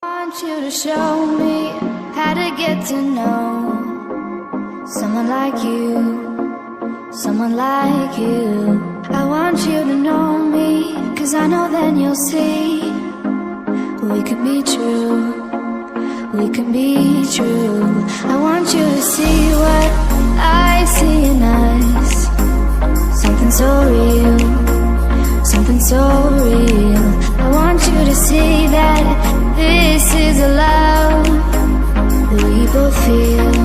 I want you to show me how to get to know someone like you, someone like you. I want you to know me, 'cause I know then you'll see we could be true, we can be true. I want you to see what I see in us, something so real, something so real. I want you to see that this is a love that we both feel.